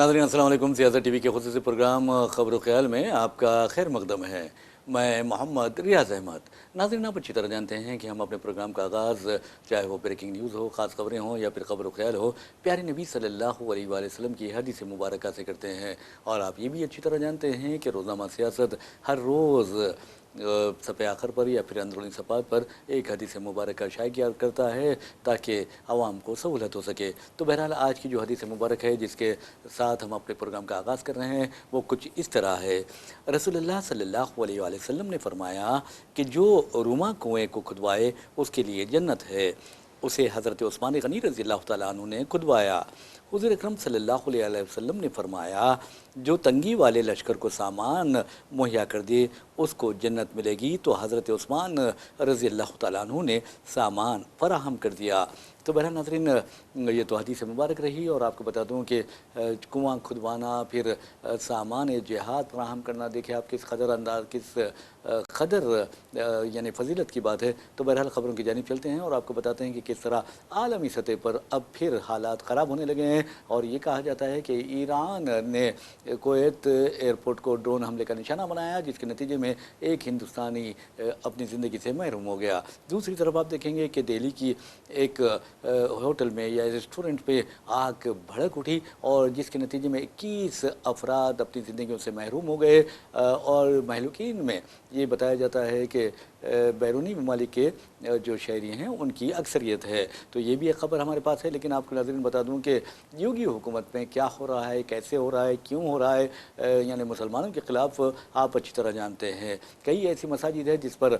नाज़रीन अस्सलाम वालेकुम। सियासत टीवी के खुसूसी प्रोग्राम खबर ख्याल में आपका खैर मकदम है। मैं मोहम्मद रियाज अहमद। नाज़रीन, आप अच्छी तरह जानते हैं कि हम अपने प्रोग्राम का आगाज़, चाहे वो ब्रेकिंग न्यूज़ हो, ख़ास खबरें हों या फिर खबर ख्याल हो, प्यारे नबी सल्लल्लाहु अलैहि वसल्लम की हदीस मुबारक से करते हैं। और आप ये भी अच्छी तरह जानते हैं कि रोज़ाना सियासत हर रोज़ सफ़े आखिर पर या फिर अंदरूनी सफ़ात पर एक हदीस मुबारक का शाया किया करता है ताकि आवाम को सहूलत हो सके। तो बहरहाल आज की जो हदीस मुबारक है जिसके साथ हम अपने प्रोग्राम का आगाज़ कर रहे हैं वो कुछ इस तरह है। रसूलुल्लाह सल्लल्लाहु अलैहि वसल्लम ने फरमाया कि जो रुमा कुएँ को खुदवाए उसके लिए जन्नत है। उसे हज़रत उस्मान गनी रज़ी अल्लाह तआला अन्हु ने खुदवाया। हुज़ूर अकरम सल्लल्लाहु अलैहि वसल्लम ने फरमाया, जो तंगी वाले लश्कर को सामान मुहैया कर दे उसको जन्नत मिलेगी। तो हज़रत उस्मान रज़ी अल्लाह तआला अन्हु ने सामान फराहम कर दिया। तो बहरहाल नाज़रीन, ये तो हदीस मुबारक रही। और आपको बता दूं कि कुआं खुदवाना, फिर सामान जिहाद फराहम करना, देखिए आप किस कदर अंदाज, किस कदर यानी फ़जीलत की बात है। तो बहरहाल ख़बरों की जानिब चलते हैं और आपको बताते हैं कि किस तरह आलमी सतह पर अब फिर हालात ख़राब होने लगे हैं। और ये कहा जाता है कि ईरान ने कुवैत एयरपोर्ट को ड्रोन हमले का निशाना बनाया, जिसके नतीजे में एक हिंदुस्तानी अपनी ज़िंदगी से महरूम हो गया। दूसरी तरफ आप देखेंगे कि दिल्ली की एक होटल में या रेस्टोरेंट पे आग भड़क उठी और जिसके नतीजे में 21 अफराद अपनी ज़िंदगियों से महरूम हो गए। और महलूकीन में ये बताया जाता है कि बैरूनी ममालिक के जो शहरी हैं उनकी अक्सरियत है। तो ये भी एक ख़बर हमारे पास है। लेकिन आपको नाज़रीन बता दूं कि योगी हुकूमत में क्या हो रहा है, कैसे हो रहा है, क्यों हो रहा है, यानी मुसलमानों के ख़िलाफ़ आप अच्छी तरह जानते हैं। कई ऐसी मसाजिद है जिस पर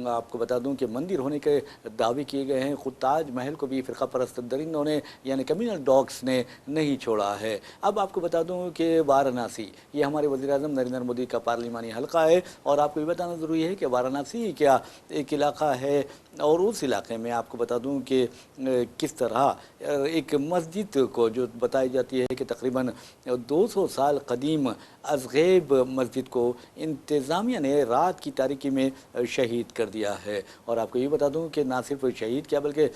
आपको बता दूं कि मंदिर होने के दावे किए गए हैं। ख़ुद ताज महल को भी फ़िरक़ा परस्त दरिंदों ने यानी कम्युनल डॉग्स ने नहीं छोड़ा है। अब आपको बता दूं कि वाराणसी ये हमारे वज़ीर-ए-आज़म नरेंद्र मोदी का पार्लिमानी हल्का है। और आपको ये बताना ज़रूरी है कि वाराणसी क्या एक इलाका है और उस इलाके में आपको बता दूं कि किस तरह एक मस्जिद को जो बताई जाती है कि तकरीबन 200 साल कदीम अज़गैब मस्जिद को इंतज़ामिया ने रात की तारीकी में शहीद कर दिया है। और आपको ये बता दूं कि ना सिर्फ शहीद क्या बल्कि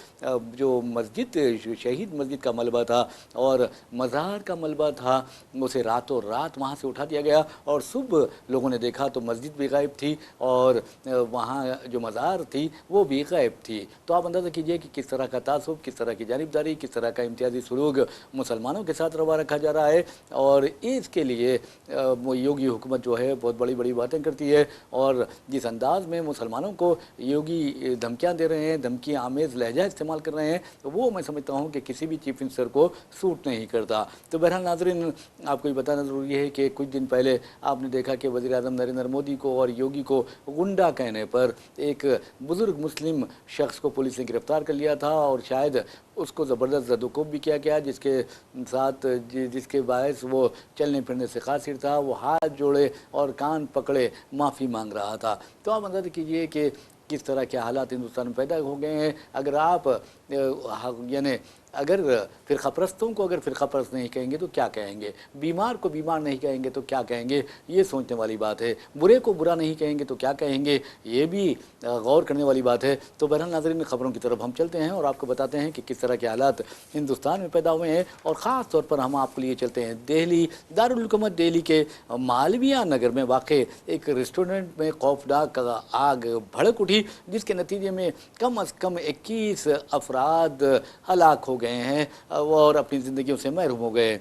जो मस्जिद शहीद मस्जिद का मलबा था और मज़ार का मलबा था उसे रातों रात वहाँ से उठा दिया गया। और सुबह लोगों ने देखा तो मस्जिद भी गायब थी और वहाँ जो मज़ार थी वो भी गायब थी। तो आप अंदाज़ा कीजिए कि किस तरह का तासुब, किस तरह की जानिबदारी, किस तरह का इम्तियाज़ी सलूक मुसलमानों के साथ रवा रखा जा रहा है। और इसके लिए योगी हुकूमत जो है बहुत बड़ी बड़ी बातें करती है। और जिस अंदाज़ में मुसलमानों को योगी धमकियाँ दे रहे हैं, धमकी आमेज़ लहजा इस्तेमाल कर रहे हैं, तो वो मैं समझता हूँ कि किसी भी चीफ मिनिस्टर को सूट नहीं करता। तो बहरहाल नाज़रीन, आपको ये बताना ज़रूरी है कि कुछ दिन पहले आपने देखा कि वज़ीर-ए-आज़म नरेंद्र मोदी को और योगी को गुंडा कहने पर एक बुज़ुर्ग मुस्लिम शख्स को पुलिस ने गिरफ़्तार कर लिया था और शायद उसको ज़बरदस्त ज़दोकोब भी किया गया, जिसके साथ जिसके बायस वो चलने फिरने से कासिर था। वो हाथ जोड़े और कान पकड़े माफ़ी मांग रहा था। तो आप अंदाज़ा कीजिए कि किस तरह के हालात हिंदुस्तान में पैदा हो गए हैं। अगर आप यानी अगर फ़िरक़ा परस्तों को अगर फ़िरक़ा परस्त नहीं कहेंगे तो क्या कहेंगे, बीमार को बीमार नहीं कहेंगे तो क्या कहेंगे, ये सोचने वाली बात है। बुरे को बुरा नहीं कहेंगे तो क्या कहेंगे, ये भी गौर करने वाली बात है। तो बहरहाल नाज़रीन, ख़बरों की तरफ हम चलते हैं और आपको बताते हैं कि किस तरह के हालात हिंदुस्तान में पैदा हुए हैं। और ख़ास तौर पर हम आपके लिए चलते हैं दिल्ली, दारुल हुकूमत दिल्ली के मालविया नगर में वाक़ एक रेस्टोरेंट में खौफनाक आग भड़क उठी, जिसके नतीजे में कम अज़ कम 21 अफराद हलाक हो गए हैं और अपनी ज़िंदगियों से महरूम हो गए।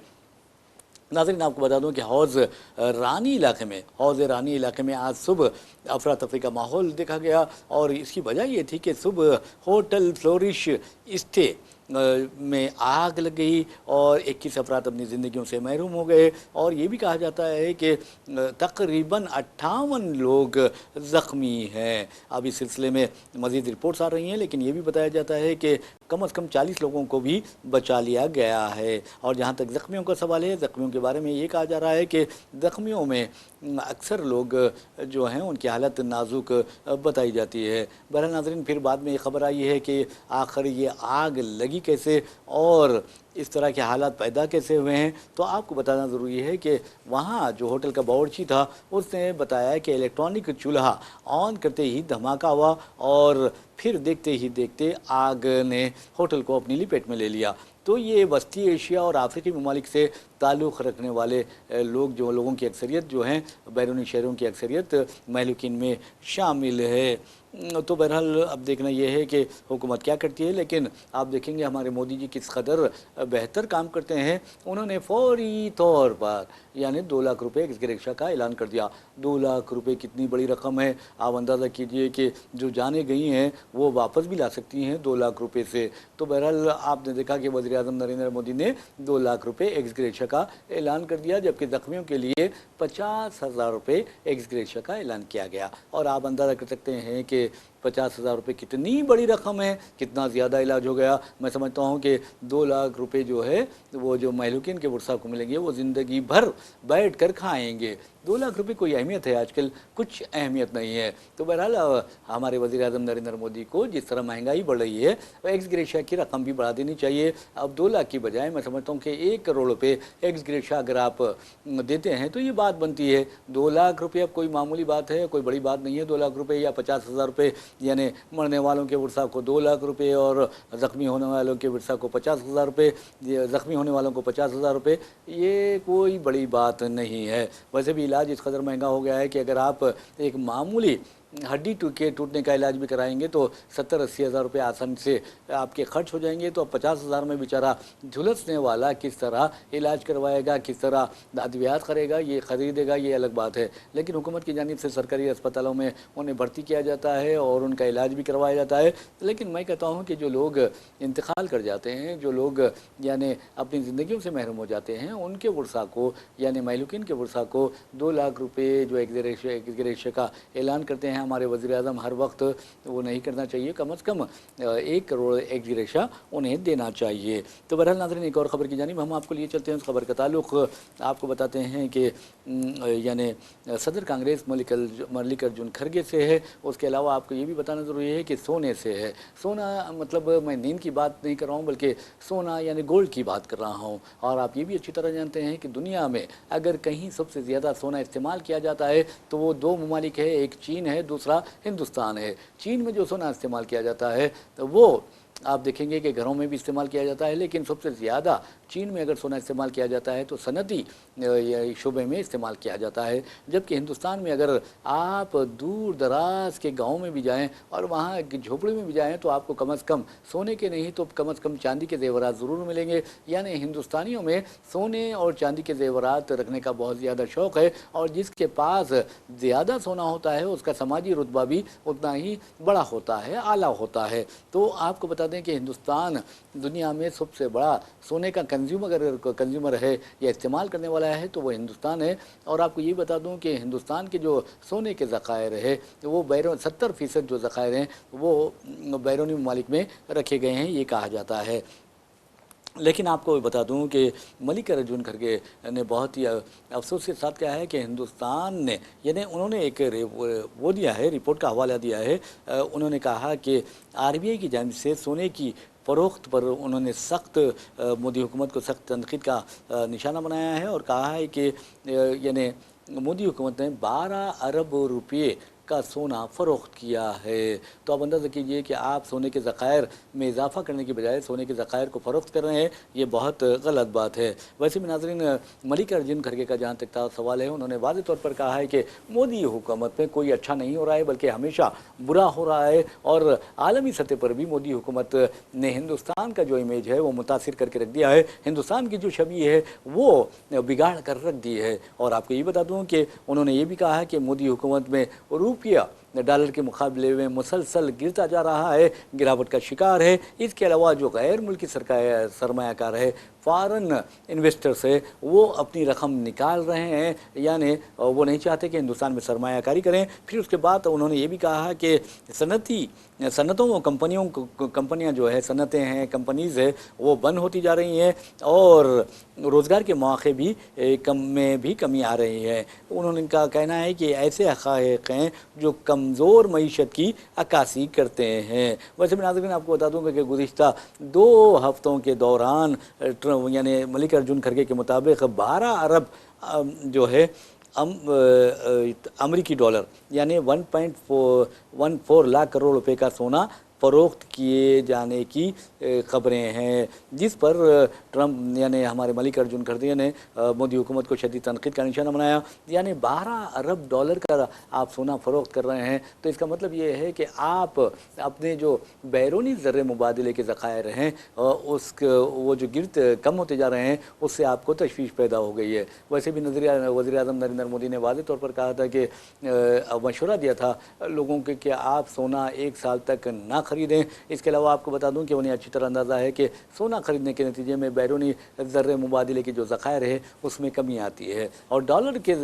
नाज़रीन, आपको बता दूं कि हौज़ रानी इलाके में आज सुबह अफरा तफरी का माहौल देखा गया। और इसकी वजह ये थी कि सुबह होटल फ्लोरिश स्टे में आग लग गई और 21 अफराद अपनी ज़िंदगियों से महरूम हो गए। और ये भी कहा जाता है कि तकरीबन 58 लोग ज़ख्मी हैं। अब इस सिलसिले में मज़ीद रिपोर्ट्स आ रही हैं, लेकिन ये भी बताया जाता है कि कम अज़ कम 40 लोगों को भी बचा लिया गया है। और जहाँ तक ज़ख्मियों का सवाल है, ज़ख्मियों के बारे में ये कहा जा रहा है कि ज़ख्मियों में अक्सर लोग जो हैं उनकी हालत नाजुक बताई जाती है। बहरहाल नाज़रीन, फिर बाद में ये ख़बर आई है कि आखिर ये आग लगी कैसे और इस तरह के हालात पैदा कैसे हुए हैं। तो आपको बताना ज़रूरी है कि वहाँ जो होटल का बावर्ची था उसने बताया कि इलेक्ट्रॉनिक चूल्हा ऑन करते ही धमाका हुआ और फिर देखते ही देखते आग ने होटल को अपनी लपेट में ले लिया। तो ये वस्ती एशिया और अफ्रीकी ममालिक से ताल्लुक़ रखने वाले लोगों की अक्सरियत जो हैं, बैरूनी शहरों की अक्सरियत महलूकिन में शामिल है। तो बहरहाल अब देखना ये है कि हुकूमत क्या करती है, लेकिन आप देखेंगे हमारे मोदी जी किस कदर बेहतर काम करते हैं। उन्होंने फौरी तौर पर यानी 2 लाख रुपए एक्स ग्रेशिया का ऐलान कर दिया। 2 लाख रुपए कितनी बड़ी रकम है, आप अंदाज़ा कीजिए कि जो जाने गई हैं वो वापस भी ला सकती हैं 2 लाख रुपए से। तो बहरहाल आपने देखा कि वज़ीर आज़म नरेंद्र मोदी ने 2 लाख रुपए एक्स ग्रेशिया का ऐलान कर दिया, जबकि ज़ख्मियों के लिए 50,000 रुपये एक्स ग्रेशिया का ऐलान किया गया। और आप अंदाज़ा कर सकते हैं कि 50,000 रुपये कितनी बड़ी रकम है, कितना ज़्यादा इलाज हो गया। मैं समझता हूँ कि 2 लाख रुपये जो है वो जो महलूकिन के वर्सा को मिलेंगे वो ज़िंदगी भर बैठ कर खाएँगे। 2 लाख रुपये कोई अहमियत है आजकल? कुछ अहमियत नहीं है। तो बहरहाल हमारे वज़ीर आज़म नरेंद्र मोदी को जिस तरह महंगाई बढ़ रही है, एक्स ग्रेशिया की रकम भी बढ़ा देनी चाहिए। अब 2 लाख की बजाय मैं समझता हूँ कि 1 करोड़ रुपये एक्स ग्रेशिया अगर आप देते हैं तो ये बात बनती है। 2 लाख रुपये अब कोई मामूली बात है, कोई बड़ी बात नहीं है। 2 लाख रुपये या 50,000 रुपये, यानी मरने वालों के वर्सा को 2 लाख रुपये और ज़ख्मी होने वालों के वर्सा को 50,000 रुपये, ज़ख्मी होने वालों को 50,000 रुपये, ये कोई बड़ी बात नहीं है। वैसे भी इलाज इस कदर महंगा हो गया है कि अगर आप एक मामूली हड्डी के टूटने का इलाज भी कराएंगे तो 70-80 हज़ार रुपये आसानी से आपके खर्च हो जाएंगे। तो अब 50,000 में बेचारा झुलसने वाला किस तरह इलाज करवाएगा, किस तरह अद्वियात करेगा, ये ख़रीदेगा, ये अलग बात है। लेकिन हुकूमत की जानिब से सरकारी अस्पतालों में उन्हें भर्ती किया जाता है और उनका इलाज भी करवाया जाता है। लेकिन मैं कहता हूँ कि जो लोग इंतकाल कर जाते हैं, जो लोग यानी अपनी ज़िंदगियों से महरूम हो जाते हैं, उनके वर्सा को यानी महलूकिन के वर्सा को 2 लाख रुपये जो एक्स ग्रेशिया का ऐलान करते हैं हमारे वज़ीर आज़म, हर वक्त वो नहीं करना चाहिए। कम से कम 1 करोड़ एक्स ग्रेशिया उन्हें देना चाहिए। तो बहरहाल नाज़रीन, एक और ख़बर की जानिब हम आपको लिए चलते हैं। उस खबर का ताल्लुक़ आपको बताते हैं कि यानी सदर कांग्रेस मल्लिकार्जुन खड़गे से है। उसके अलावा आपको ये भी बताना ज़रूरी है कि सोने से है। सोना मतलब मैं नींद की बात नहीं कर रहा हूँ, बल्कि सोना यानी गोल्ड की बात कर रहा हूँ। और आप ये भी अच्छी तरह जानते हैं कि दुनिया में अगर कहीं सबसे ज़्यादा सोना इस्तेमाल किया जाता है तो वो 2 ममालिक है, एक चीन है, दूसरा हिंदुस्तान है। चीन में जो सोना इस्तेमाल किया जाता है तो वो आप देखेंगे कि घरों में भी इस्तेमाल किया जाता है, लेकिन सबसे ज़्यादा चीन में अगर सोना इस्तेमाल किया जाता है तो सनती शोबे में इस्तेमाल किया जाता है। जबकि हिंदुस्तान में अगर आप दूर दराज के गाँव में भी जाएं और वहाँ की झोपड़ी में भी जाएं तो आपको कम से कम सोने के नहीं तो कम से कम चांदी के ज़ेवरात ज़रूर मिलेंगे। यानी हिंदुस्तानियों में सोने और चांदी के ज़ेवरात रखने का बहुत ज़्यादा शौक़ है, और जिसके पास ज़्यादा सोना होता है उसका समाजी रुतबा भी उतना ही बड़ा होता है, आला होता है। तो आपको बता दें कि हिंदुस्तान दुनिया में सबसे बड़ा सोने का कंज्यूमर है या इस्तेमाल करने वाला है तो वो हिंदुस्तान है। और आपको ये बता दूं कि हिंदुस्तान के जो सोने के ज़खायर है वो 70% जो ज़खायर हैं वो बैरूनी ममालिक में रखे गए हैं, ये कहा जाता है। लेकिन आपको बता दूं कि मल्लिकार्जुन खड़गे ने बहुत ही अफसोस के साथ कहा है कि हिंदुस्तान ने यानी उन्होंने एक वो दिया है, रिपोर्ट का हवाला दिया है। उन्होंने कहा कि आरबीआई की जानिब से सोने की फ़रोख्त पर उन्होंने सख्त मोदी हुकूमत को सख्त तनक़ीद का निशाना बनाया है और कहा है कि यानी मोदी हुकूमत ने 12 अरब रुपये का सोना फ़रोख्त किया है। तो आप अंदाज़ा कीजिए कि आप सोने के ज़खायर में इजाफ़ा करने की बजाय सोने के ज़खायर को फ़रोख्त कर रहे हैं, ये बहुत गलत बात है। वैसे भी नाज़रीन, मल्लिकार्जुन खड़गे का जहाँ तक सवाल है, उन्होंने वाज़ेह तौर पर कहा है कि मोदी हुकूमत में कोई अच्छा नहीं हो रहा है बल्कि हमेशा बुरा हो रहा है, और आलमी सतह पर भी मोदी हुकूमत ने हिंदुस्तान का जो इमेज है वो मुतासिर करके रख दिया है, हिंदुस्तान की जो छवि है वो बिगाड़ कर रख दी है। और आपको ये बता दूँ कि उन्होंने ये भी कहा है कि मोदी हुकूमत में रुपया डॉलर के मुकाबले में मुसलसल गिरता जा रहा है, गिरावट का शिकार है। इसके अलावा जो गैर मुल्की सरमायाकार है, फ़ॉरेन इन्वेस्टर्स है, वो अपनी रकम निकाल रहे हैं, यानी वो नहीं चाहते कि हिंदुस्तान में सरमायाकारी करें। फिर उसके बाद उन्होंने ये भी कहा कि सनतों व कंपनियां जो है, सनतें हैं, कंपनीज़ है, वो बंद होती जा रही हैं और रोज़गार के मौक़े भी कमी आ रही है। उन्होंने का कहना है कि ऐसे हक़ाइक़ हैं जो कमज़ोर मईशत की अक्कासी करते हैं। वैसे मैं नाज़रीन आपको बता दूँगा कि गुज़िश्ता 2 हफ़्तों के दौरान यानी मल्लिकार्जुन खड़गे के मुताबिक 12 अरब जो है अमरीकी डॉलर यानी 1.14 लाख करोड़ रुपए का सोना فروخت کیے جانے کی خبریں ہیں، جس پر ٹرمپ یعنی ہمارے ملک ارجن کھڑگے نے مودی حکومت کو شدید تنقید کا نشانہ بنایا۔ یعنی 12 ارب ڈالر کا آپ سونا فروخت کر رہے ہیں، تو اس کا مطلب یہ ہے کہ آپ اپنے جو بیرونی زر مبادلے کے ذخائر ہیں وہ جو گرد کم ہوتے جا رہے ہیں، اس سے آپ کو تشویش پیدا ہو گئی ہے۔ ویسے بھی وزیر اعظم نریندر مودی نے واضح طور پر کہا تھا کہ مشورہ دیا تھا لوگوں کے کہ آپ سونا 1 سال تک نہ خریدیں۔ اس کے علاوہ آپ کو بتا دوں کہ انہیں اچھی طرح اندازہ ہے کہ سونا خریدنے کے نتیجے میں بیرونی زر مبادلے کے جو ذخائر ہے اس میں کمی آتی ہے، اور ڈالر کے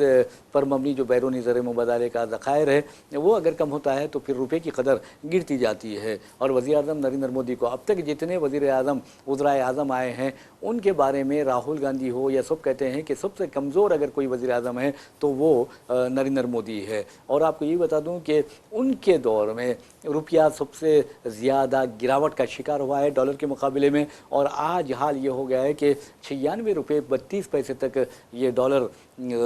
پر مبنی جو بیرونی زر مبادلے کا ذخائر ہے وہ اگر کم ہوتا ہے تو پھر روپے کی قدر گرتی جاتی ہے۔ اور وزیر اعظم نریندر مودی کو اب تک جتنے وزرائے اعظم آئے ہیں ان کے بارے میں راہل گاندھی ہو یا سب کہتے ہیں کہ سب سے کمزور اگر کوئی وزیر اعظم ہے تو وہ نریندر مودی ہے۔ اور آپ کو یہ بتا دوں کہ ان کے دور میں روپیہ سب سے زیادہ گراوٹ کا شکار ہوا ہے ڈالر کے مقابلے میں، اور آج حال یہ ہو گیا ہے کہ 96 روپے 32 پیسے تک یہ ڈالر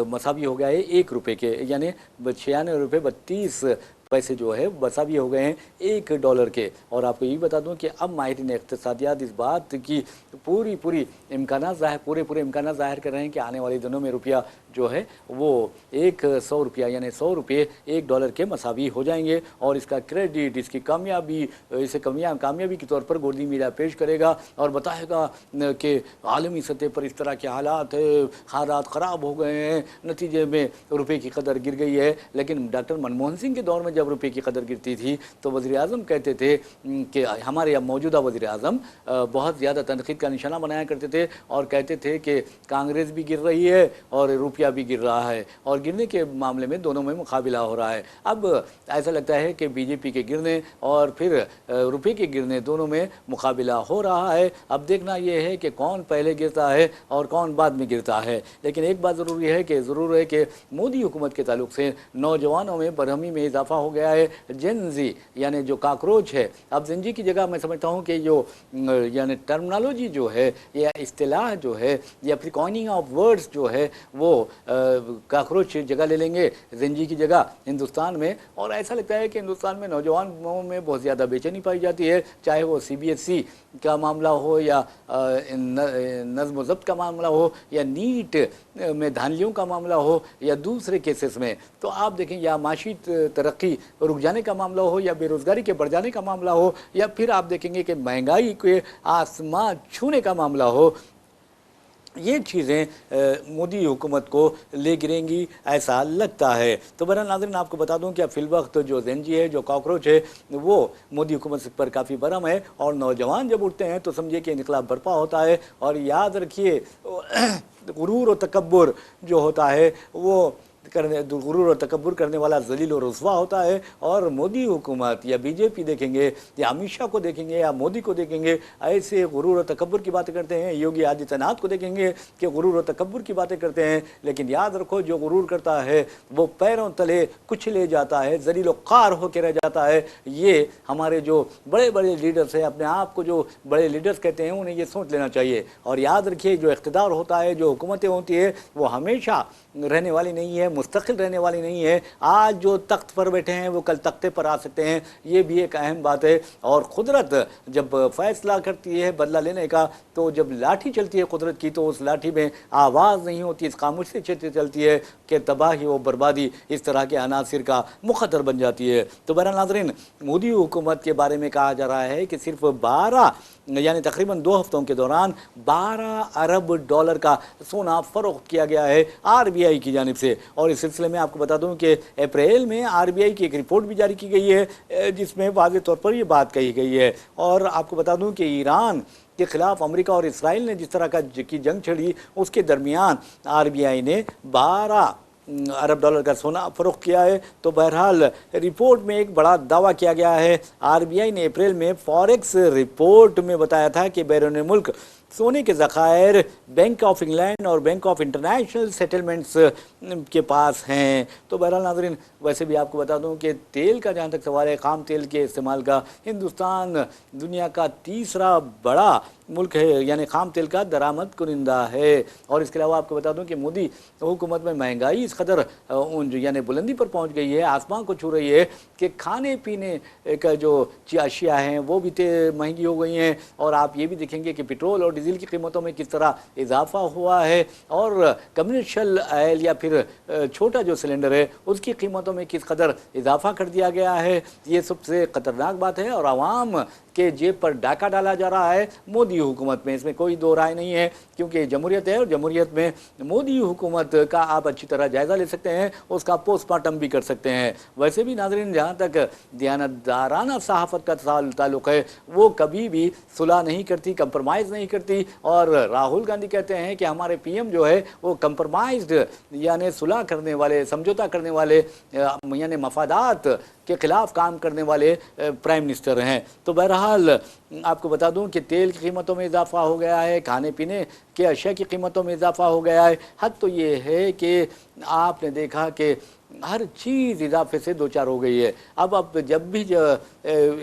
مساوی ہو گیا ہے 1 روپے کے، یعنی 96 روپے 32 پیسے جو ہے مساوی ہو گئے ہیں 1 ڈالر کے۔ اور آپ کو یہ بتا دوں کہ اب ماہرین اقتصادیات اس بات کی پورے امکانات ظاہر کر رہے ہیں کہ آنے والے دنوں میں روپیہ جو ہے وہ 100 روپیہ یعنی 100 روپے 1 ڈالر کے مساوی ہو جائیں گے، اور اس کا کریڈٹ، اس کی کامیابی کے طور پر گودی میڈیا پیش کرے گا اور بتائے گا کہ عالمی سطح پر اس طرح کے حالات خراب ہو گئے ہیں، نتیجے میں روپے کی قدر گر گئی ہے۔ لیکن ڈاکٹر منموہن سنگھ کے دور میں جب روپے کی قدر گرتی تھی تو وزیر اعظم کہتے تھے کہ ہمارے اب موجودہ وزیر اعظم بہت زیادہ تنقید کا نشانہ بنایا کرتے تھے اور کہتے تھے کہ کانگریس بھی گر رہی ہے اور روپیہ بھی گر رہا ہے، اور گرنے کے معاملے میں دونوں میں مقابلہ ہو رہا ہے۔ اب ایسا لگتا ہے کہ بی جے پی کے گرنے اور پھر روپے کے گرنے دونوں میں مقابلہ ہو رہا ہے۔ اب دیکھنا یہ ہے کہ کون پہلے گرتا ہے اور کون بعد میں گرتا ہے۔ لیکن ایک بات ضرور ہے کہ مودی حکومت کے تعلق سے نوجوانوں میں برہمی میں اضافہ ہو گیا ہے۔ جن زی یعنی جو کاکروچ ہے، اب زنجی کی جگہ میں سمجھتا ہوں کہ جو یعنی ٹرمنالوجی جو ہے یا اصطلاح جو ہے یا پھر کوائننگ آف ورڈز جو ہے وہ کاکروچ جگہ لے لیں گے زنجی کی جگہ ہندوستان میں۔ اور ایسا لگتا ہے کہ ہندوستان میں نوجوانوں میں بہت زیادہ بے چینی پائی جاتی ہے، چاہے وہ CBSE کا معاملہ ہو یا نظم و ضبط کا معاملہ ہو یا نیٹ میں دھاندلیوں کا معاملہ ہو یا دوسرے کیسز میں، تو آپ دیکھیں یا معاشی ترقی رک جانے کا معاملہ ہو یا بے روزگاری کے بڑھ جانے کا معاملہ ہو یا پھر آپ دیکھیں گے کہ مہنگائی کے آسمان چھونے کا معاملہ ہو، یہ چیزیں مودی حکومت کو لے گریں گی ایسا لگتا ہے۔ تو بہرحال ناظرین آپ کو بتا دوں کہ اب فی الوقت جو زنجی ہے، جو کاکروچ ہے، وہ مودی حکومت پر کافی برہم ہے، اور نوجوان جب اٹھتے ہیں تو سمجھے کہ انقلاب برپا ہوتا ہے۔ اور یاد رکھیے غرور و تکبر جو ہوتا ہے وہ غرور اور تکبر کرنے والا ذلیل و رسوا ہوتا ہے، اور مودی حکومت یا بی جے پی دیکھیں گے یا امت شاہ کو دیکھیں گے یا مودی کو دیکھیں گے ایسے غرور و تکبر کی باتیں کرتے ہیں، یوگی آدتیہ ناتھ کو دیکھیں گے کہ غرور و تکبر کی باتیں کرتے ہیں، لیکن یاد رکھو جو غرور کرتا ہے وہ پیروں تلے کچھ لے جاتا ہے، ذلیل و خوار ہو کے رہ جاتا ہے۔ یہ ہمارے جو بڑے بڑے لیڈرز ہیں، اپنے آپ کو جو بڑے لیڈرز کہتے ہیں، انہیں یہ سوچ لینا چاہیے۔ اور یاد رکھیے جو اقتدار ہوتا ہے، جو حکومتیں ہوتی ہے، وہ ہمیشہ رہنے والی نہیں ہے، مستقل رہنے والی نہیں ہے۔ آج جو تخت پر بیٹھے ہیں وہ کل تختے پر آ سکتے ہیں، یہ بھی ایک اہم بات ہے۔ اور قدرت جب فیصلہ کرتی ہے بدلہ لینے کا، تو جب لاٹھی چلتی ہے قدرت کی تو اس لاٹھی میں آواز نہیں ہوتی، اس خاموشی سے چلتی ہے کہ تباہی و بربادی اس طرح کے عناصر کا مخدر بن جاتی ہے۔ تو بہرحال ناظرین مودی حکومت کے بارے میں کہا جا رہا ہے کہ صرف 12 یعنی تقریباً 2 ہفتوں کے دوران 12 ارب ڈالر کا سونا فروخت کیا گیا ہے RBI کی جانب سے۔ اور اس سلسلے میں آپ کو بتا دوں کہ اپریل میں RBI کی ایک رپورٹ بھی جاری کی گئی ہے جس میں واضح طور پر یہ بات کہی گئی ہے۔ اور آپ کو بتا دوں کہ ایران کے خلاف امریکہ اور اسرائیل نے جس طرح کی جنگ چھڑی، اس کے درمیان RBI نے 12 ارب ڈالر کا سونا فروخت کیا ہے۔ تو بہرحال رپورٹ میں ایک بڑا دعویٰ کیا گیا ہے۔ RBI نے اپریل میں فوریکس رپورٹ میں بتایا تھا کہ بیرون ملک सोने के ज़खायर बैंक ऑफ इंग्लैंड और बैंक ऑफ इंटरनेशनल सेटलमेंट्स के पास हैं। तो बहरहाल नाज़रीन, वैसे भी आपको बता दूं कि तेल का जहां तक सवाल है, खाम तेल के इस्तेमाल का, हिंदुस्तान दुनिया का तीसरा बड़ा मुल्क है, यानी खाम तेल का दरामद कुनिंदा है। और इसके अलावा आपको बता दूं कि मोदी हुकूमत में महंगाई इस कदर यानी बुलंदी पर पहुंच गई है, आसमान को छू रही है कि खाने पीने का जो अशिया हैं वो भी महंगी हो गई हैं। और आप ये भी देखेंगे कि पेट्रोल और डीजल की कीमतों में किस तरह इजाफा हुआ है, और कमर्शियल ऑयल या फिर छोटा जो सिलेंडर है उसकी कीमतों में किस कदर इजाफा कर दिया गया है। ये सबसे ख़तरनाक बात है और आवाम के जेब पर डाका डाला जा रहा है मोदी हुकूमत में, इसमें कोई दो राय नहीं है, क्योंकि जमहूरियत है और जमहूरियत में मोदी हुकूमत का आप अच्छी तरह जायज़ा ले सकते हैं, उसका पोस्टमार्टम भी कर सकते हैं। वैसे भी नाज़रीन, जहाँ तक दियानतदाराना सहाफ़त का ताल्लुक़ है वो कभी भी सुलह नहीं करती, कंप्रोमाइज़ नहीं करती। और राहुल गांधी कहते हैं कि हमारे पीएम जो है वो कंप्रोमाइज्ड यानी सुलह करने वाले, समझौता करने वाले, यानी मफादात के खिलाफ काम करने वाले प्राइम मिनिस्टर हैं। तो बहरहाल आपको बता दूं कि तेल की कीमतों में इजाफा हो गया है, खाने पीने के अशिया की कीमतों में इजाफा हो गया है। हद तो ये है कि आपने देखा कि हर चीज़ इजाफे से दो चार हो गई है। अब जब भी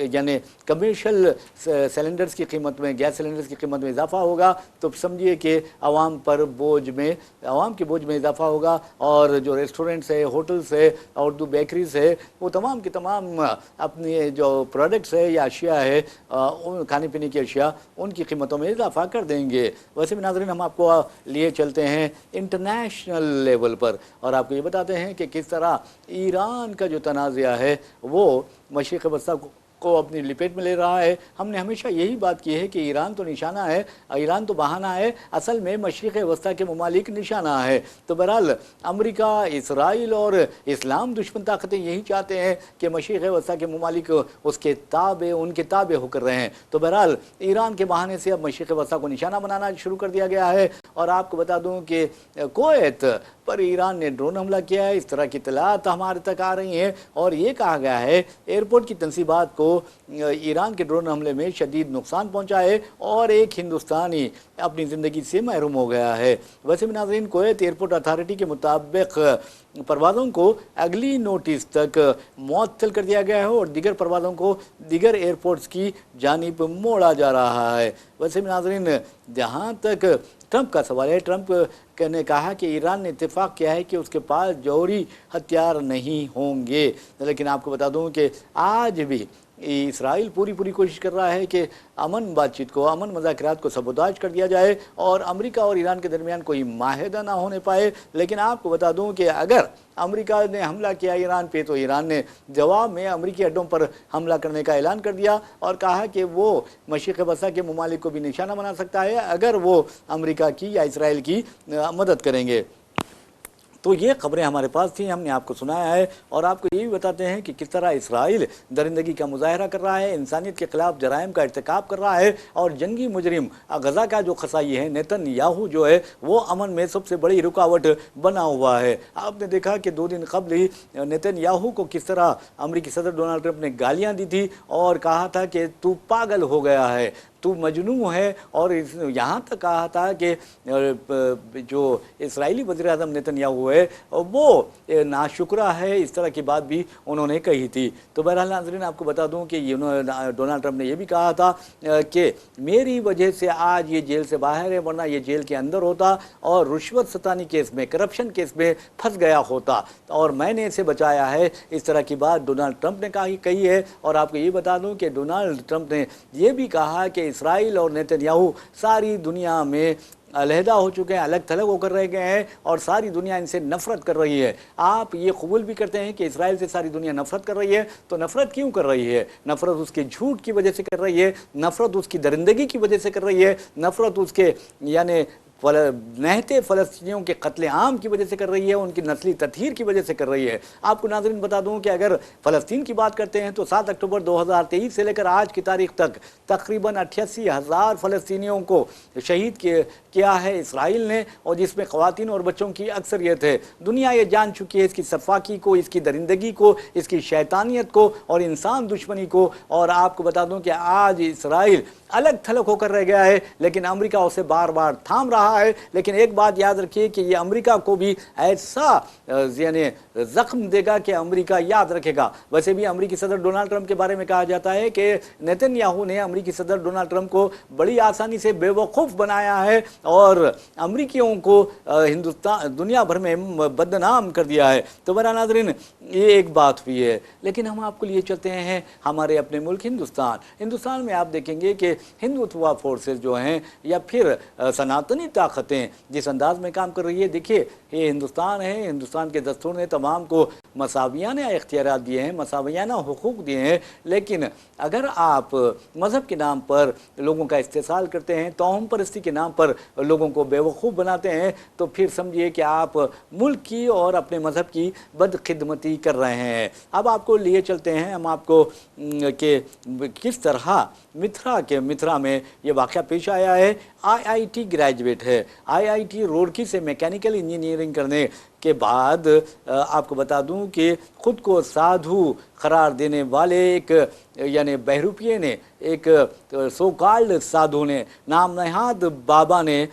यानी कमर्शियल सिलेंडर्स की कीमत में, गैस सिलेंडर्स की कीमत में इजाफा होगा तो समझिए कि आवाम पर बोझ में, आवाम के बोझ में इजाफा होगा। और जो रेस्टोरेंट्स है, होटल्स है और जो बेकरीज है, वो तमाम की तमाम अपनी जो प्रोडक्ट्स है या अशिया है, उन खाने पीने की अशिया, उनकी कीमतों में इजाफा कर देंगे। वैसे भी नाज़रीन, हम आपको लिए चलते हैं इंटरनेशनल लेवल पर और आपको ये बताते हैं कि किस तरह ईरान का जो तनाज़ा है वो मशरिक़ वस्ता को अपनी लिपेट में ले रहा है। हमने हमेशा यही बात की है कि ईरान तो निशाना है, ईरान तो बहाना है, असल में मशरिक़ वस्ता के ममालिक निशाना है। तो बहरहाल अमेरिका, इसराइल और इस्लाम दुश्मन ताकतें यही चाहते हैं कि मशरिक़ वस्ता के ममालिक उसके ताबे, उनके ताबे होकर रहे हैं। तो बहरहाल ईरान के बहाने से अब मशरिक़ वस्ता को निशाना बनाना शुरू कर दिया गया है। और आपको बता दूँ कि कुवैत पर ईरान ने ड्रोन हमला किया है, इस तरह की इत्तलात हमारे तक आ रही हैं। और ये कहा गया है एयरपोर्ट की तंसीबात को ईरान के ड्रोन हमले में शदीद नुकसान पहुंचा है और एक हिंदुस्तानी अपनी ज़िंदगी से महरूम हो गया है। वैसे भी नाज़रीन, कुवैत एयरपोर्ट अथॉरिटी के मुताबिक परवाज़ों को अगली नोटिस तक मुअत्तल कर दिया गया है और दीगर परवाज़ों को दीगर एयरपोर्ट्स की जानिब मोड़ा जा रहा है। वैसे भी नाज़रीन, जहाँ तक ट्रंप का सवाल है, ट्रंप ने कहा कि ईरान ने इत्तेफाक किया है कि उसके पास जौहरी हथियार नहीं होंगे। लेकिन आपको बता दूं कि आज भी इसराइल पूरी कोशिश कर रहा है कि अमन बातचीत को, अमन मुज़ाकरात को सबोताज कर दिया जाए और अमेरिका और ईरान के दरमियान कोई माहिदा ना होने पाए। लेकिन आपको बता दूं कि अगर अमेरिका ने हमला किया ईरान पे तो ईरान ने जवाब में अमेरिकी अड्डों पर हमला करने का ऐलान कर दिया और कहा कि वो मशरिक़ वस्ता के ममालिक को भी निशाना बना सकता है अगर वो अमेरिका की या इसराइल की मदद करेंगे। तो ये खबरें हमारे पास थी, हमने आपको सुनाया है और आपको ये भी बताते हैं कि किस तरह इसराइल दरिंदगी का मुजाहरा कर रहा है, इंसानियत के खिलाफ जराइम का इर्तिकाब कर रहा है और जंगी मुजरिम गज़ा का जो खसाई है नेतन्याहू जो है वो अमन में सबसे बड़ी रुकावट बना हुआ है। आपने देखा कि 2 दिन कबल ही नेतन्याहू को किस तरह अमेरिकी सदर डोनाल्ड ट्रंप ने गालियाँ दी थी और कहा था कि तू पागल हो गया है, तू मजनू है। और यहाँ तक कहा था कि जो इसराइली वज़ीर आज़म नेतन्याहू है वो नाशुक्रा है, इस तरह की बात भी उन्होंने कही थी। तो बहरहाल नाज़रीन, आपको बता दूं कि डोनाल्ड ट्रंप ने ये भी कहा था कि मेरी वजह से आज ये जेल से बाहर है, वरना ये जेल के अंदर होता और रुश्वत सतानी केस में, करप्शन केस में फंस गया होता और मैंने इसे बचाया है। इस तरह की बात डोनाल्ड ट्रंप ने कही है। और आपको ये बता दूं कि डोनाल्ड ट्रंप ने यह भी कहा कि इसराइल और नेतन्याहू सारी दुनिया में अलहदा हो चुके हैं, अलग थलग होकर रह गए हैं और सारी दुनिया इनसे नफरत कर रही है। आप ये कबूल भी करते हैं कि इसराइल से सारी दुनिया नफरत कर रही है, तो नफरत क्यों कर रही है? नफरत उसके झूठ की वजह से कर रही है, नफरत उसकी दरिंदगी की वजह से कर रही है, नफरत उसके यानी نہتے فلسطینیوں کے قتل عام کی وجہ سے کر رہی ہے، ان کی نسلی تطہیر کی وجہ سے کر رہی ہے۔ آپ کو ناظرین بتا دوں کہ اگر فلسطین کی بات کرتے ہیں تو 7 اکتوبر 2023 سے لے کر آج کی تاریخ تک تقریباً 88,000 فلسطینیوں کو شہید کیا ہے اسرائیل نے، اور جس میں خواتین اور بچوں کی اکثریت ہے۔ دنیا یہ جان چکی ہے اس کی سفاکی کو، اس کی درندگی کو، اس کی شیطانیت کو اور انسان دشمنی کو۔ اور آپ کو بتا دوں کہ آج اسرائیل الگ تھلگ ہو کر رہ گیا ہے، لیکن امریکہ اسے بار بار تھام رہا ہے۔ لیکن ایک بات یاد رکھیے کہ یہ امریکہ کو بھی ایسا یعنی زخم دے گا کہ امریکہ یاد رکھے گا۔ ویسے بھی امریکی صدر ڈونلڈ ٹرمپ کے بارے میں کہا جاتا ہے کہ نیتن یاہو نے امریکی صدر ڈونلڈ ٹرمپ کو بڑی آسانی سے بے وقوف بنایا ہے اور امریکیوں کو دنیا بھر میں بدنام کر دیا ہے۔ تو برا ناظرین یہ ایک بات ہوئی ہے، لیکن ہم آپ کو لیے چلتے ہیں ہمارے اپنے ملک ہندوستان میں آپ دیکھیں گے کہ ہندوتوا فورسز جو ہیں یا پھر سناتنی طاقتیں جس انداز میں کام کر رہی ہے، دیکھیے یہ ہندوستان ہے، ہندوستان کے دستور نے تمام کو مساویانہ اختیارات دیے ہیں، مساویانہ حقوق دیے ہیں، لیکن اگر آپ مذہب کے نام پر لوگوں کا استحصال کرتے ہیں، توہم پرستی کے نام پر لوگوں کو بے وقوف بناتے ہیں، تو پھر سمجھیے کہ آپ ملک کی اور اپنے مذہب کی بدخدمتی کر رہے ہیں۔ اب آپ کو لیے چلتے ہیں ہم آپ کو کہ کس طرح متھرا میں یہ واقعہ پیش آیا ہے۔ آئی ٹی گریجویٹ ہے، IIT روڑکی سے میکینیکل انجینئرنگ کرنے کے بعد آپ کو بتا دوں کہ خود کو سادھو قرار دینے والے ایک یعنی بہروپیے نے، ایک سو کالڈ سادھو نے، نام نہاد بابا نے،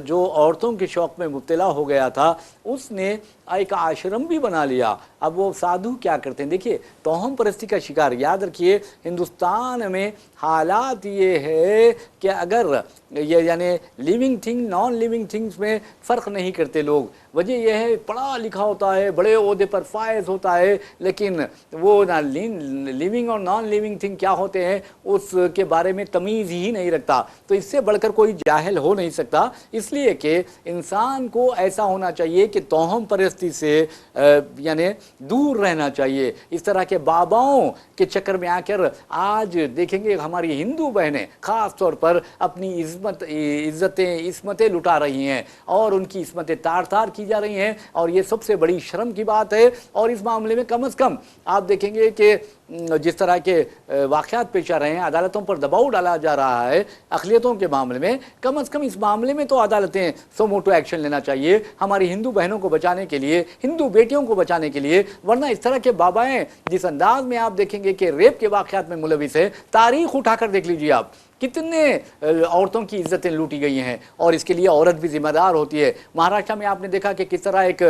جو عورتوں کے شوق میں مبتلا ہو گیا تھا، اس نے ایک آشرم بھی بنا لیا۔ اب وہ سادھو کیا کرتے ہیں؟ دیکھیے توہم پرستی کا شکار، یاد رکھیے ہندوستان میں حالات یہ ہے کہ اگر یہ یعنی living thing non living things میں فرق نہیں کرتے لوگ۔ وجہ یہ ہے پڑھا لکھا ہوتا ہے، بڑے عہدے پر فائز ہوتا ہے، لیکن وہ نہ لیونگ اور نان لیونگ تھنگ کیا ہوتے ہیں اس کے بارے میں تمیز ہی نہیں رکھتا۔ تو اس سے بڑھ کر کوئی جاہل ہو نہیں سکتا، اس لیے کہ انسان کو ایسا ہونا چاہیے کہ توہم پرستی سے یعنی دور رہنا چاہیے۔ اس طرح کے باباؤں کے چکر میں آ کر آج دیکھیں گے ہماری ہندو بہنیں خاص طور پر اپنی عصمتیں لٹا رہی ہیں اور ان کی عصمتیں تار تار کی جا رہی ہیں، اور یہ سب سے بڑی شرم کی بات ہے۔ اور اس معاملے میں کم از کم آپ دیکھیں گے کہ جس طرح کے واقعات پیش آ رہے ہیں، عدالتوں پر دباؤ ڈالا جا رہا ہے اقلیتوں کے معاملے میں، کم از کم اس معاملے میں تو عدالتیں سو موٹو ایکشن لینا چاہیے ہماری ہندو بہنوں کو بچانے کے لیے، ہندو بیٹیوں کو بچانے کے لیے۔ ورنہ اس طرح کے بابائیں جس انداز میں آپ دیکھیں گے کہ ریپ کے واقعات میں ملوث ہے، تاریخ اٹھا کر دیکھ لیجیے آپ کتنے عورتوں کی عزتیں لوٹی گئی ہیں، اور اس کے لیے عورت بھی ذمہ دار ہوتی ہے۔ مہاراشٹر میں آپ نے دیکھا کہ کس طرح ایک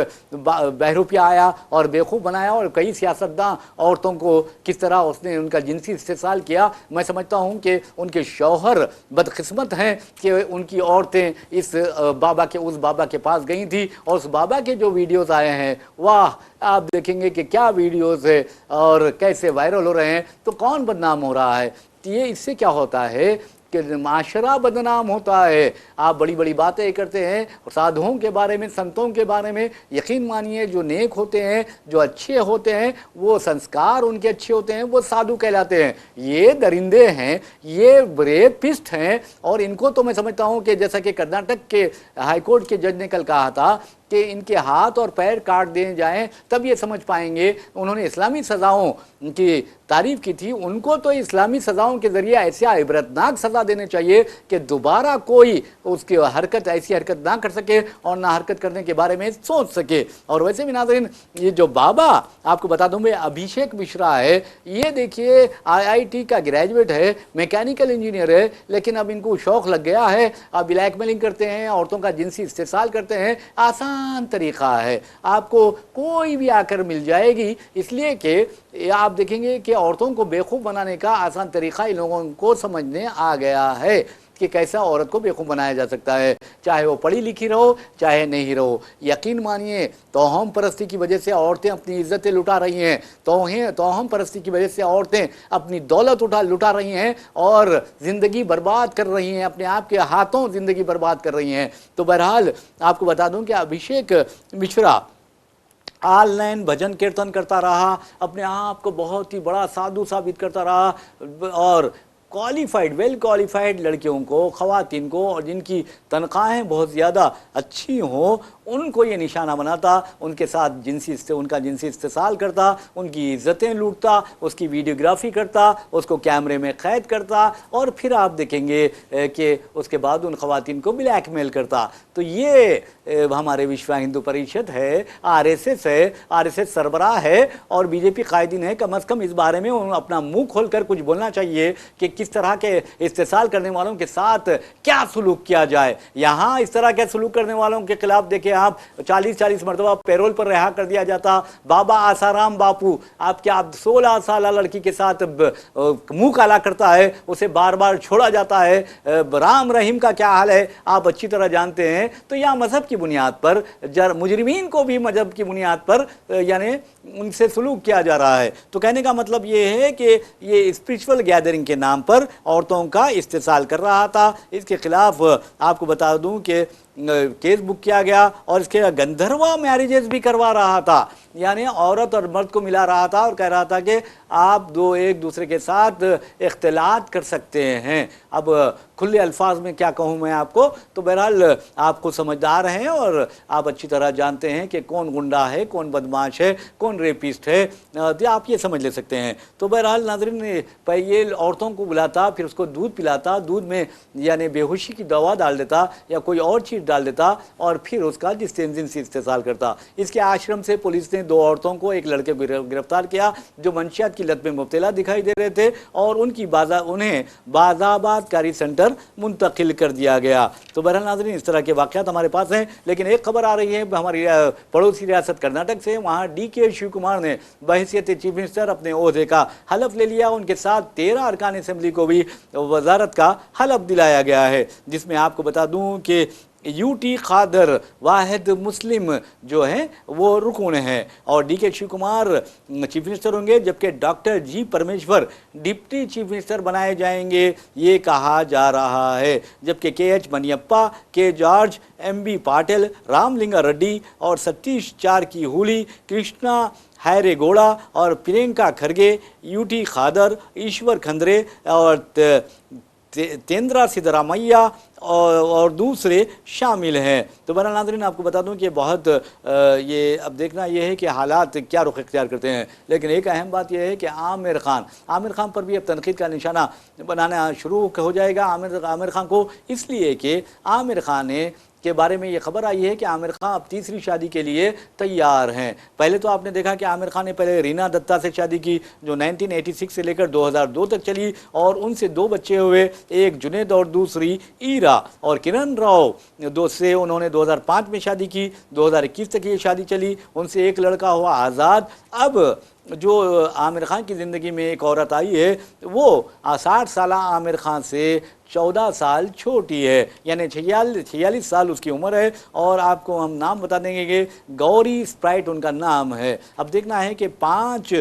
بہروپیہ آیا اور بیوقوف بنایا، اور کئی سیاستداں عورتوں کو کس طرح اس نے ان کا جنسی استحصال کیا۔ میں سمجھتا ہوں کہ ان کے شوہر بدقسمت ہیں کہ ان کی عورتیں اس بابا کے پاس گئی تھی، اور اس بابا کے جو ویڈیوز آئے ہیں، واہ آپ دیکھیں گے کہ کیا ویڈیوز ہے اور کیسے وائرل ہو رہے ہیں۔ تو کون بدنام ہو رہا ہے؟ یہ اس سے کیا ہوتا ہے کہ معاشرہ بدنام ہوتا ہے۔ آپ بڑی بڑی باتیں کرتے ہیں سادھوؤں کے بارے میں، سنتوں کے بارے میں، یقین مانیے جو نیک ہوتے ہیں، جو اچھے ہوتے ہیں، وہ سنسکار ان کے اچھے ہوتے ہیں، وہ سادھو کہلاتے ہیں۔ یہ درندے ہیں، یہ ریپسٹ ہیں، اور ان کو تو میں سمجھتا ہوں کہ جیسا کہ کرناٹک کے ہائی کورٹ کے جج نے کل کہا تھا کہ ان کے ہاتھ اور پیر کاٹ دیے جائیں تب یہ سمجھ پائیں گے۔ انہوں نے اسلامی سزاؤں کی تعریف کی تھی، ان کو تو اسلامی سزاؤں کے ذریعے ایسے عبرتناک سزا دینے چاہیے کہ دوبارہ کوئی اس کی ایسی حرکت نہ کر سکے اور نہ حرکت کرنے کے بارے میں سوچ سکے۔ اور ویسے بھی ناظرین یہ جو بابا آپ کو بتا دوں میں ابھیشیک مشرا ہے، یہ دیکھیے IIT کا گریجویٹ ہے، میکینیکل انجینئر ہے، لیکن اب ان کو شوق لگ گیا ہے، اب بلیک میلنگ کرتے ہیں، عورتوں کا جنسی استحصال کرتے ہیں۔ آسان طریقہ ہے، آپ کو کوئی بھی آ کر مل جائے گی، اس لیے کہ آپ دیکھیں گے کہ عورتوں کو بیوقوف بنانے کا آسان طریقہ ان لوگوں کو سمجھنے آ گیا ہے کہ کیسا عورت کو بیوقوف بنایا جا سکتا ہے، چاہے وہ پڑھی لکھی رہو چاہے نہیں رہو۔ یقین مانیے توہم پرستی کی وجہ سے عورتیں اپنی عزتیں لٹا رہی ہیں، توہم پرستی کی وجہ سے عورتیں اپنی دولت لٹا رہی ہیں اور زندگی برباد کر رہی ہیں، اپنے آپ کے ہاتھوں زندگی برباد کر رہی ہیں۔ تو بہرحال آپ کو بتا دوں کہ ابھیشیک مشرا آن لائن بھجن کیرتن کرتا رہا، اپنے آپ کو بہت ہی بڑا سادھو ثابت کرتا رہا، اور क्वालिफाइड वेल क्वालिफाइड लड़कियों को, ख़वातीन को, और जिनकी तनख्वाहें बहुत ज़्यादा अच्छी हों, उनको ये निशाना बनाता, उनके साथ उनका जिनसी इस्तेसाल करता, उनकी इज़्ज़तें लूटता, उसकी वीडियोग्राफी करता, उसको कैमरे में कैद करता, और फिर आप देखेंगे कि उसके बाद उन ख़वातीन को ब्लैकमेल करता। तो ये हमारे विश्व हिंदू परिषद है, आरएसएस है, आरएसएस सरबराह है और बीजेपी कायदीन है। कम अज़ कम इस बारे में अपना मुंह खोलकर कुछ बोलना चाहिए कि किस तरह के इस्तेसाल करने वालों के साथ क्या सलूक किया जाए। यहाँ इस तरह के सलूक करने वालों के खिलाफ देखिए आप 40-40 मरतबा पैरोल पर रिहा कर दिया जाता। बाबा आसाराम बापू आप 16 साल लड़की के साथ मुंह काला करता है, उसे बार बार छोड़ा जाता है। राम रहीम का क्या हाल है आप अच्छी तरह जानते हैं। तो यह मजहब की बुनियाद पर मुजरिमीन को भी मजहब की बुनियाद पर यानी उनसे सलूक किया जा रहा है। तो कहने का मतलब ये है कि ये स्पिरिचुअल गैदरिंग के नाम पर औरतों का इस्तेसाल कर रहा था। इसके खिलाफ आपको बता दूं कि केस बुक किया गया और इसके गंधर्वा मैरिजेस भी करवा रहा था, यानी औरत और मर्द को मिला रहा था और कह रहा था कि आप एक दूसरे के साथ इख्तिलात कर सकते हैं। अब खुले अल्फाज में क्या कहूँ मैं आपको, तो बहरहाल आपको समझदार हैं और आप अच्छी तरह जानते हैं कि कौन गुंडा है, कौन बदमाश है, कौन रेपिस्ट है, तो आप ये समझ ले सकते हैं। तो बहरहाल नाज़रीन, ये औरतों को बुलाता, फिर उसको दूध पिलाता, दूध में यानी बेहोशी की दवा डाल देता या कोई और चीज़ डाल देता और फिर उसका जिनसी इस्तेसाल करता। इसके आश्रम से पुलिस ने 2 औरतों को, एक लड़के को गिरफ्तार किया जो मंशियात की लत में मुब्तला दिखाई दे रहे थे और उन्हें बाज़ाबादकारी सेंटर मुंतकिल कर दिया गया। तो बहरहाल नाज़रीन, इस तरह के वाक़यात हमारे पास हैं। लेकिन एक खबर आ रही है हमारी पड़ोसी रियासत कर्नाटक से। वहाँ DK शिव कुमार ने बहैसियत चीफ मिनिस्टर अपने ओहदे का हलफ ले लिया। उनके साथ 13 अरकान असेंबली को भी वजारत का हलफ दिलाया गया है, जिसमें आपको बता दूं कि UT खादर वाहिद मुस्लिम जो हैं वो रुकन हैं और DK Shivakumar chief minister होंगे, जबकि doctor G Parameshwara deputy chief minister बनाए जाएंगे, ये कहा जा रहा है। जबकि KH Muniyappa, K George, MB Patil, Ramalinga Reddy और सतीश चारकीहोली, कृष्णा हैरेगौड़ा और प्रियंका खरगे, UT खादर, ईश्वर खंद्रे और तेंद्रा सिद्धरामैया और दूसरे शामिल हैं। तो बहरहाल नाज़रीन, आपको बता दूं कि बहुत ये अब देखना ये है कि हालात क्या रुख इख्तियार करते हैं। लेकिन एक अहम बात यह है कि आमिर खान पर भी अब तनकीद का निशाना बनाना शुरू हो जाएगा आमिर खान को, इसलिए कि आमिर खान के बारे में ये खबर आई है कि आमिर खान अब तीसरी शादी के लिए तैयार हैं। पहले तो आपने देखा कि आमिर खान ने पहले रीना दत्ता से शादी की जो 1986 से लेकर 2002 तक चली और उनसे 2 बच्चे हुए, एक जुनैद और दूसरी ईरा। और किरण राव से उन्होंने 2005 में शादी की, 2021 तक ये शादी चली, उनसे एक लड़का हुआ आज़ाद। अब जो आमिर खान की ज़िंदगी में एक औरत आई है वो 60 साल आमिर खान से 14 साल छोटी है, यानी 46 साल उसकी उम्र है। और आपको हम नाम बता देंगे कि गौरी स्प्राइट उनका नाम है। अब देखना है कि 5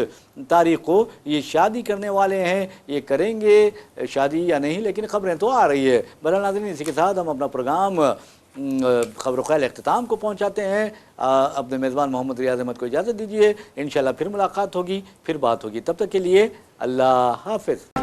तारीख को ये शादी करने वाले हैं, ये करेंगे शादी या नहीं, लेकिन खबरें तो आ रही है। बहरहाल नाज़रीन, इसी के साथ हम अपना प्रोग्राम खबर ख्याल अख्तिताम को पहुंचाते हैं। अपने मेज़बान मोहम्मद रियाज अहमद को इजाज़त दीजिए। इंशाल्लाह फिर मुलाकात होगी, फिर बात होगी। तब तक के लिए अल्लाह हाफ़िज़।